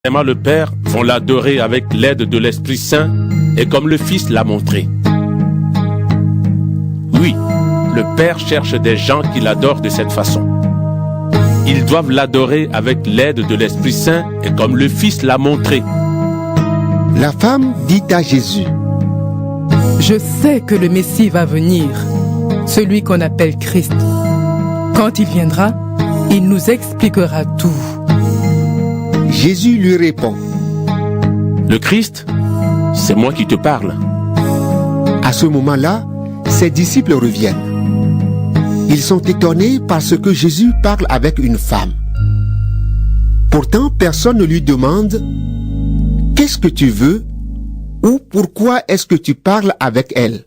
Vraiment, le Père vont l'adorer avec l'aide de l'Esprit Saint et comme le Fils l'a montré. Oui, le Père cherche des gens qui l'adorent de cette façon. Ils doivent l'adorer avec l'aide de l'Esprit Saint et comme le Fils l'a montré. La femme dit à Jésus: Je sais que le Messie va venir, celui qu'on appelle Christ. Quand il viendra, il nous expliquera tout. Jésus lui répond: Le Christ, c'est moi qui te parle. À ce moment-là, ses disciples reviennent. Ils sont étonnés parce que Jésus parle avec une femme. Pourtant, personne ne lui demande: Qu'est-ce que tu veux? Ou pourquoi est-ce que tu parles avec elle?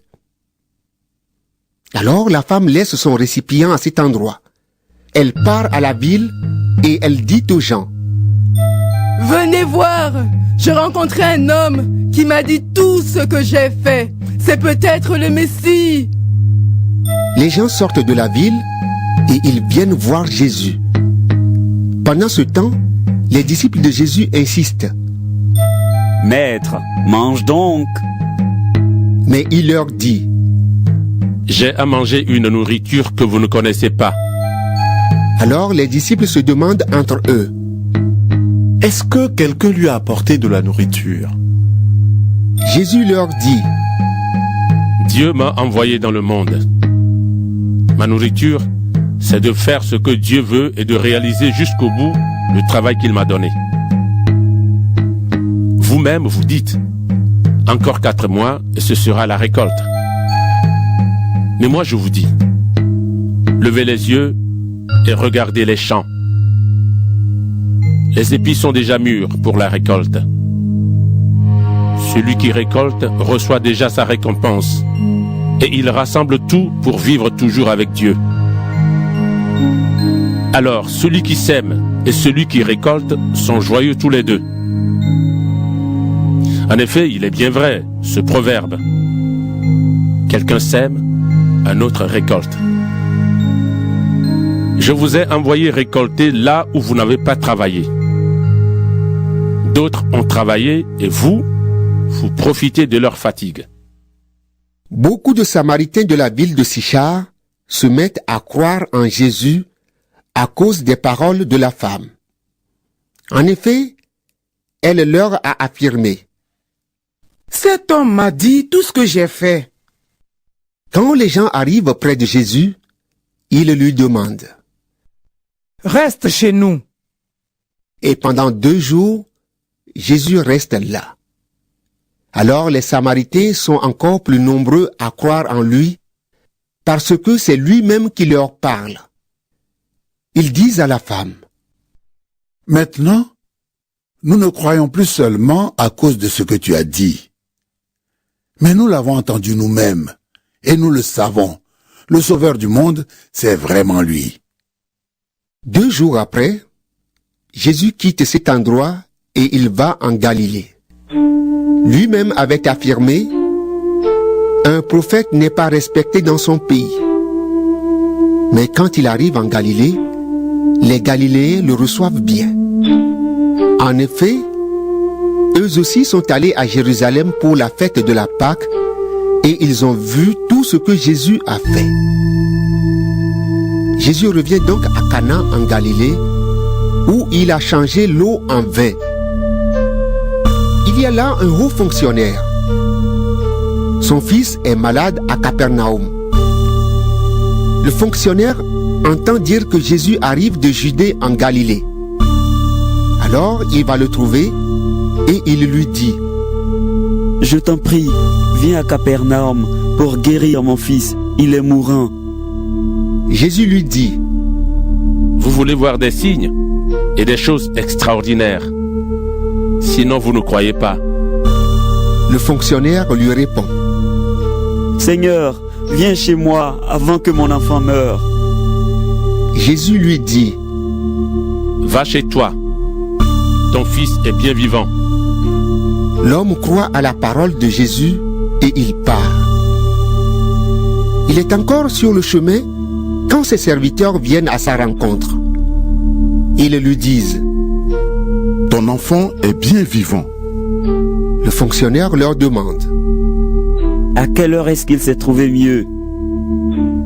Alors la femme laisse son récipient à cet endroit. Elle part à la ville et elle dit aux gens: Venez voir, j'ai rencontré un homme qui m'a dit tout ce que j'ai fait. C'est peut-être le Messie. Les gens sortent de la ville et ils viennent voir Jésus. Pendant ce temps, les disciples de Jésus insistent. Maître, mange donc. Mais il leur dit: J'ai à manger une nourriture que vous ne connaissez pas. Alors les disciples se demandent entre eux: Est-ce que quelqu'un lui a apporté de la nourriture? Jésus leur dit: Dieu m'a envoyé dans le monde. Ma nourriture, c'est de faire ce que Dieu veut et de réaliser jusqu'au bout le travail qu'il m'a donné. Vous-même, vous dites, encore 4 mois et ce sera la récolte. Mais moi, je vous dis, levez les yeux et regardez les champs. Les épis sont déjà mûrs pour la récolte. Celui qui récolte reçoit déjà sa récompense et il rassemble tout pour vivre toujours avec Dieu. Alors, celui qui sème et celui qui récolte sont joyeux tous les deux. En effet, il est bien vrai, ce proverbe. Quelqu'un sème, un autre récolte. Je vous ai envoyé récolter là où vous n'avez pas travaillé. D'autres ont travaillé et vous profitez de leur fatigue. Beaucoup de Samaritains de la ville de Sychar se mettent à croire en Jésus à cause des paroles de la femme. En effet, elle leur a affirmé: Cet homme m'a dit tout ce que j'ai fait. Quand les gens arrivent près de Jésus, ils lui demandent: Reste chez nous. Et pendant 2 jours, Jésus reste là. Alors les Samaritains sont encore plus nombreux à croire en lui parce que c'est lui-même qui leur parle. Ils disent à la femme: Maintenant, nous ne croyons plus seulement à cause de ce que tu as dit, mais nous l'avons entendu nous-mêmes et nous le savons. Le Sauveur du monde, c'est vraiment lui. 2 jours après, Jésus quitte cet endroit et il va en Galilée. Lui-même avait affirmé: Un prophète n'est pas respecté dans son pays. Mais quand il arrive en Galilée, les Galiléens le reçoivent bien. En effet, eux aussi sont allés à Jérusalem pour la fête de la Pâque et ils ont vu tout ce que Jésus a fait. Jésus revient donc à Cana en Galilée où il a changé l'eau en vin. Il y a là un haut fonctionnaire. Son fils est malade à Capernaum. Le fonctionnaire entend dire que Jésus arrive de Judée en Galilée. Alors il va le trouver et il lui dit: Je t'en prie, viens à Capernaum pour guérir mon fils, il est mourant. Jésus lui dit: Vous voulez voir des signes et des choses extraordinaires. Sinon, vous ne croyez pas. Le fonctionnaire lui répond: Seigneur, viens chez moi avant que mon enfant meure. Jésus lui dit: Va chez toi. Ton fils est bien vivant. L'homme croit à la parole de Jésus et il part. Il est encore sur le chemin quand ses serviteurs viennent à sa rencontre. Ils lui disent: ton enfant est bien vivant. Le fonctionnaire leur demande. À quelle heure est-ce qu'il s'est trouvé mieux?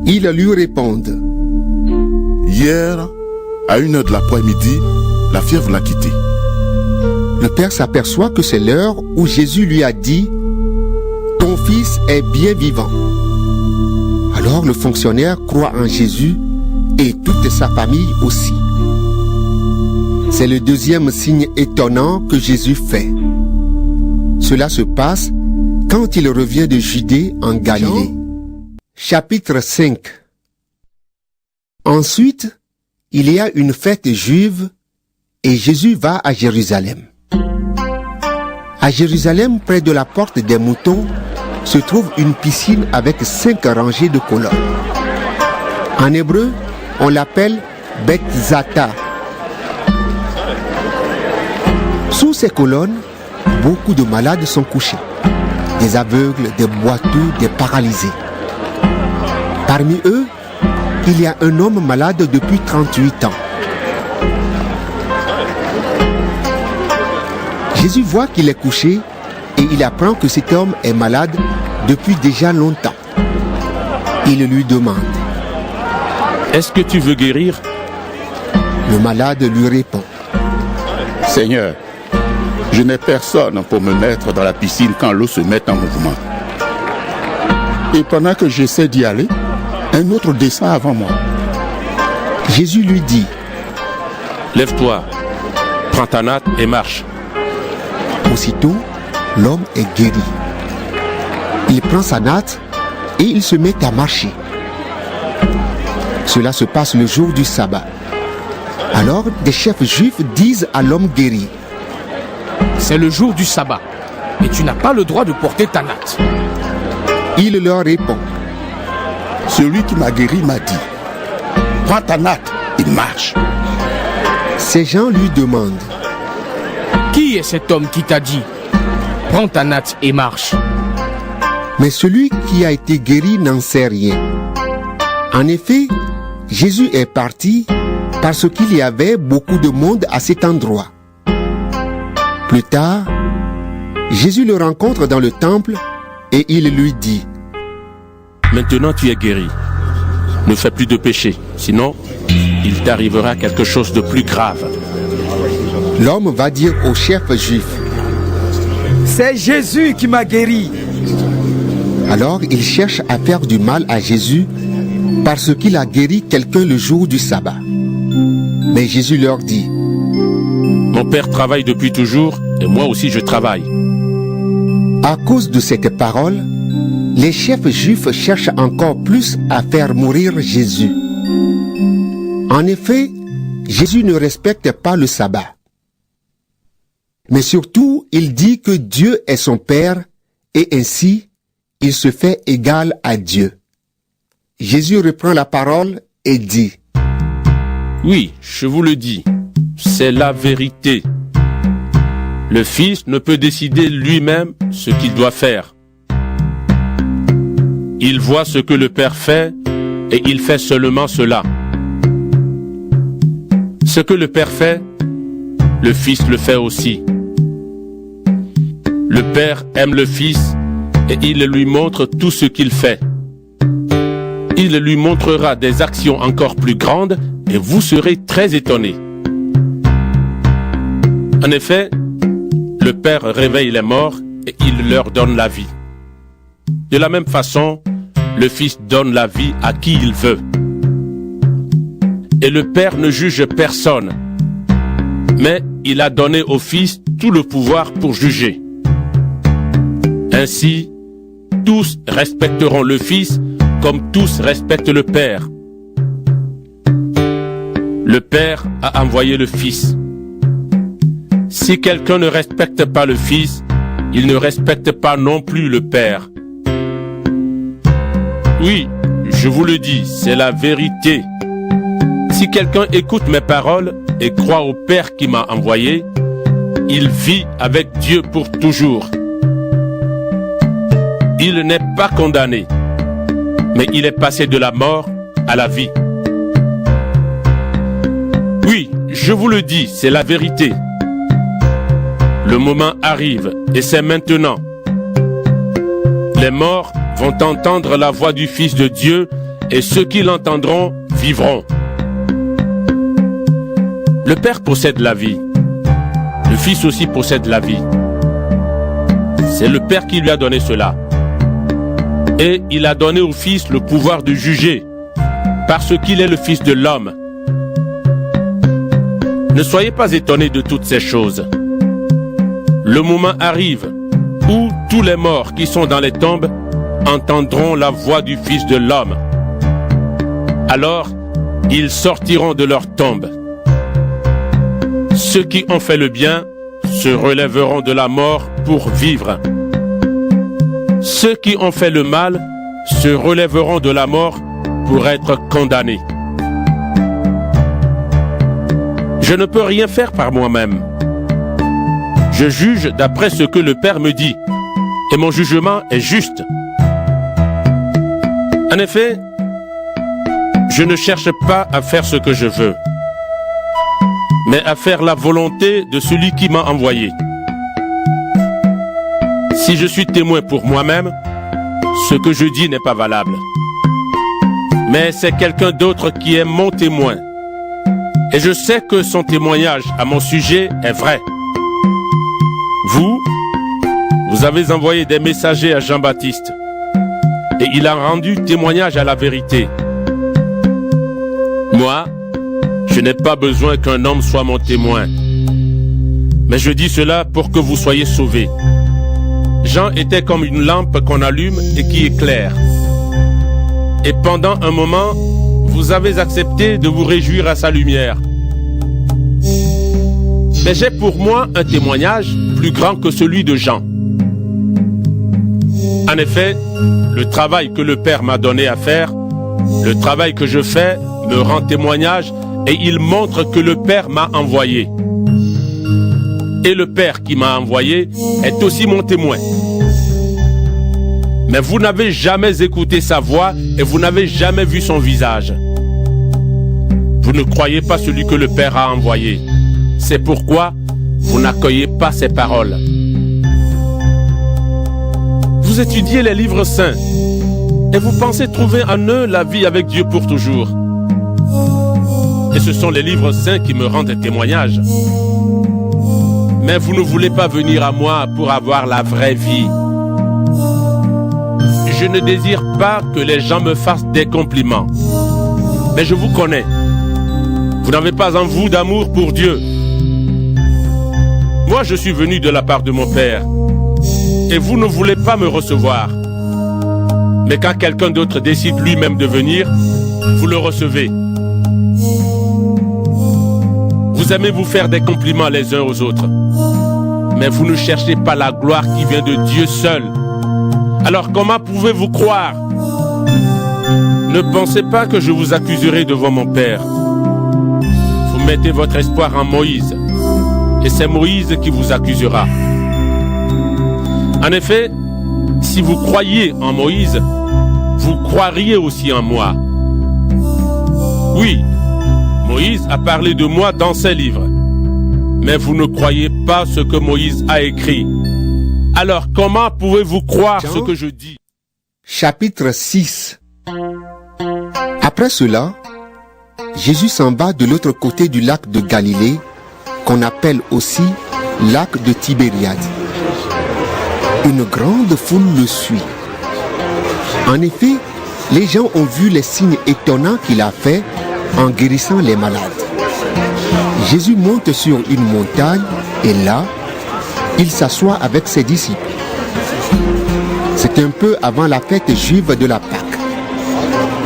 Ils lui répondent. Hier, à 1h de l'après-midi, la fièvre l'a quitté. Le père s'aperçoit que c'est l'heure où Jésus lui a dit « Ton fils est bien vivant ». Alors le fonctionnaire croit en Jésus et toute sa famille aussi. C'est le deuxième signe étonnant que Jésus fait. Cela se passe quand il revient de Judée en Galilée. Chapitre 5. Ensuite, il y a une fête juive et Jésus va à Jérusalem. À Jérusalem, près de la porte des moutons, se trouve une piscine avec 5 rangées de colonnes. En hébreu, on l'appelle Beth Zata. Sous ces colonnes, beaucoup de malades sont couchés. Des aveugles, des boiteux, des paralysés. Parmi eux, il y a un homme malade depuis 38 ans. Jésus voit qu'il est couché et il apprend que cet homme est malade depuis déjà longtemps. Il lui demande. Est-ce que tu veux guérir? Le malade lui répond. Seigneur, je n'ai personne pour me mettre dans la piscine quand l'eau se met en mouvement. Et pendant que j'essaie d'y aller, un autre descend avant moi. Jésus lui dit. Lève-toi, prends ta natte et marche. Aussitôt, l'homme est guéri. Il prend sa natte et il se met à marcher. Cela se passe le jour du sabbat. Alors, des chefs juifs disent à l'homme guéri. C'est le jour du sabbat et tu n'as pas le droit de porter ta natte. Il leur répond. Celui qui m'a guéri m'a dit, prends ta natte, il marche. Ces gens lui demandent. Qui est cet homme qui t'a dit, prends ta natte et marche? Mais celui qui a été guéri n'en sait rien. En effet, Jésus est parti parce qu'il y avait beaucoup de monde à cet endroit. Plus tard, Jésus le rencontre dans le temple et il lui dit. Maintenant tu es guéri. Ne fais plus de péché, sinon il t'arrivera quelque chose de plus grave. L'homme va dire au chef juif. C'est Jésus qui m'a guéri. Alors il cherche à faire du mal à Jésus parce qu'il a guéri quelqu'un le jour du sabbat. Mais Jésus leur dit. Mon père travaille depuis toujours et moi aussi je travaille. À cause de cette parole, les chefs juifs cherchent encore plus à faire mourir Jésus. En effet, Jésus ne respecte pas le sabbat. Mais surtout, il dit que Dieu est son Père et ainsi, il se fait égal à Dieu. Jésus reprend la parole et dit. Oui, je vous le dis, c'est la vérité. Le Fils ne peut décider lui-même ce qu'il doit faire. Il voit ce que le Père fait et il fait seulement cela. Ce que le Père fait, le Fils le fait aussi. Le Père aime le Fils et il lui montre tout ce qu'il fait. Il lui montrera des actions encore plus grandes et vous serez très étonnés. En effet, le Père réveille les morts et il leur donne la vie. De la même façon, le Fils donne la vie à qui il veut. Et le Père ne juge personne, mais il a donné au Fils tout le pouvoir pour juger. Ainsi, tous respecteront le Fils comme tous respectent le Père. Le Père a envoyé le Fils. Si quelqu'un ne respecte pas le Fils, il ne respecte pas non plus le Père. Oui, je vous le dis, c'est la vérité. Si quelqu'un écoute mes paroles et croit au Père qui m'a envoyé, il vit avec Dieu pour toujours. Il n'est pas condamné, mais il est passé de la mort à la vie. Oui, je vous le dis, c'est la vérité. Le moment arrive, et c'est maintenant. Les morts vont entendre la voix du Fils de Dieu, et ceux qui l'entendront vivront. Le Père possède la vie. Le Fils aussi possède la vie. C'est le Père qui lui a donné cela. Et il a donné au Fils le pouvoir de juger, parce qu'il est le Fils de l'homme. Ne soyez pas étonnés de toutes ces choses. Le moment arrive où tous les morts qui sont dans les tombes entendront la voix du Fils de l'homme. Alors, ils sortiront de leur tombe. Ceux qui ont fait le bien se relèveront de la mort pour vivre. Ceux qui ont fait le mal se relèveront de la mort pour être condamnés. Je ne peux rien faire par moi-même. Je juge d'après ce que le Père me dit, et mon jugement est juste. En effet, je ne cherche pas à faire ce que je veux, mais à faire la volonté de celui qui m'a envoyé. Si je suis témoin pour moi-même, ce que je dis n'est pas valable. Mais c'est quelqu'un d'autre qui est mon témoin. Et je sais que son témoignage à mon sujet est vrai. Vous avez envoyé des messagers à Jean-Baptiste, et il a rendu témoignage à la vérité. Moi, je n'ai pas besoin qu'un homme soit mon témoin. Mais je dis cela pour que vous soyez sauvés. Jean était comme une lampe qu'on allume et qui éclaire. Et pendant un moment, vous avez accepté de vous réjouir à sa lumière. Mais j'ai pour moi un témoignage plus grand que celui de Jean. En effet, le travail que le Père m'a donné à faire, le travail que je fais, me rend témoignage et il montre que le Père m'a envoyé. Et le Père qui m'a envoyé est aussi mon témoin. Mais vous n'avez jamais écouté sa voix et vous n'avez jamais vu son visage. Vous ne croyez pas celui que le Père a envoyé. C'est pourquoi vous n'accueillez pas ses paroles. Vous étudiez les livres saints et vous pensez trouver en eux la vie avec Dieu pour toujours. Et ce sont les livres saints qui me rendent témoignage. Mais vous ne voulez pas venir à moi pour avoir la vraie vie. Je ne désire pas que les gens me fassent des compliments. Mais je vous connais. Vous n'avez pas en vous d'amour pour Dieu. Moi, je suis venu de la part de mon Père. Et vous ne voulez pas me recevoir. Mais quand quelqu'un d'autre décide lui-même de venir, vous le recevez. Vous aimez vous faire des compliments les uns aux autres. Mais vous ne cherchez pas la gloire qui vient de Dieu seul. Alors comment pouvez-vous croire? Ne pensez pas que je vous accuserai devant mon Père. Vous mettez votre espoir en Moïse. Et c'est Moïse qui vous accusera. En effet, si vous croyez en Moïse, vous croiriez aussi en moi. Oui, Moïse a parlé de moi dans ses livres. Mais vous ne croyez pas ce que Moïse a écrit. Alors comment pouvez-vous croire ce que je dis? Chapitre 6. Après cela, Jésus s'en va de l'autre côté du lac de Galilée, qu'on appelle aussi lac de Tibériade. Une grande foule le suit. En effet, les gens ont vu les signes étonnants qu'il a faits en guérissant les malades. Jésus monte sur une montagne et là, il s'assoit avec ses disciples. C'est un peu avant la fête juive de la Pâque.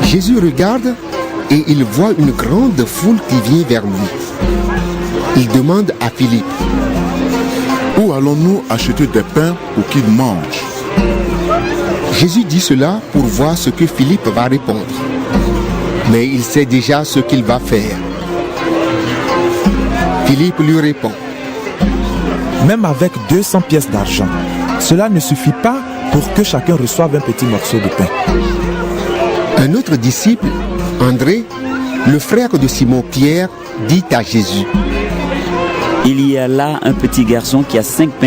Jésus regarde et il voit une grande foule qui vient vers lui. Il demande à Philippe: Où allons-nous acheter des pains pour qu'ils mangent? Jésus dit cela pour voir ce que Philippe va répondre. Mais il sait déjà ce qu'il va faire. Philippe lui répond: Même avec 200 pièces d'argent, cela ne suffit pas pour que chacun reçoive un petit morceau de pain. Un autre disciple, André, le frère de Simon-Pierre, dit à Jésus: Il y a là un petit garçon qui a 5 pains